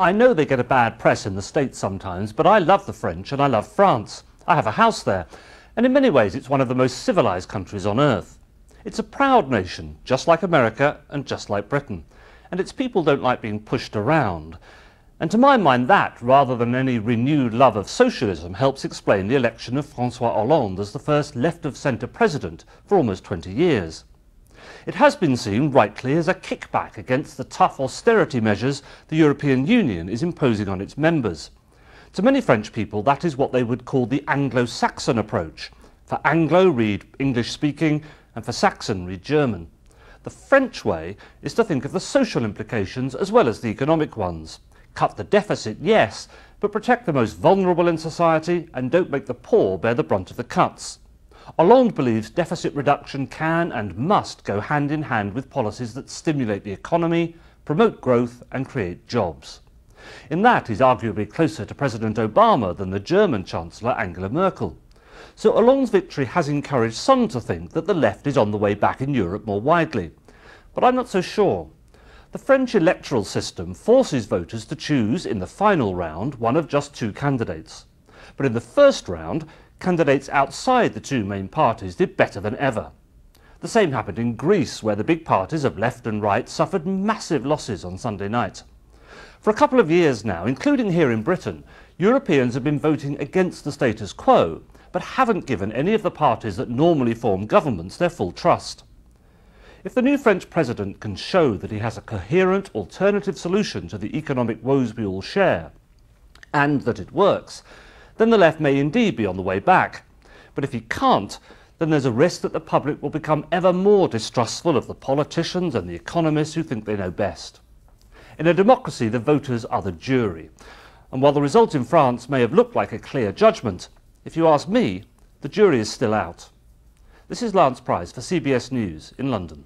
I know they get a bad press in the States sometimes, but I love the French and I love France. I have a house there, and in many ways it's one of the most civilised countries on earth. It's a proud nation, just like America and just like Britain, and its people don't like being pushed around. And to my mind that, rather than any renewed love of socialism, helps explain the election of François Hollande as the first left-of-centre president for almost 20 years. It has been seen rightly as a kickback against the tough austerity measures the European Union is imposing on its members. To many French people that is what they would call the Anglo-Saxon approach. For Anglo read English-speaking and for Saxon read German. The French way is to think of the social implications as well as the economic ones. Cut the deficit, yes, but protect the most vulnerable in society and don't make the poor bear the brunt of the cuts. Hollande believes deficit reduction can and must go hand in hand with policies that stimulate the economy, promote growth and create jobs. In that he's arguably closer to President Obama than the German Chancellor Angela Merkel. So Hollande's victory has encouraged some to think that the left is on the way back in Europe more widely. But I'm not so sure. The French electoral system forces voters to choose in the final round one of just two candidates. But in the first round, candidates outside the two main parties did better than ever. The same happened in Greece, where the big parties of left and right suffered massive losses on Sunday night. For a couple of years now, including here in Britain, Europeans have been voting against the status quo, but haven't given any of the parties that normally form governments their full trust. If the new French president can show that he has a coherent alternative solution to the economic woes we all share, and that it works, then the left may indeed be on the way back. But if he can't, then there's a risk that the public will become ever more distrustful of the politicians and the economists who think they know best. In a democracy, the voters are the jury. And while the result in France may have looked like a clear judgment, if you ask me, the jury is still out. This is Lance Price for CBS News in London.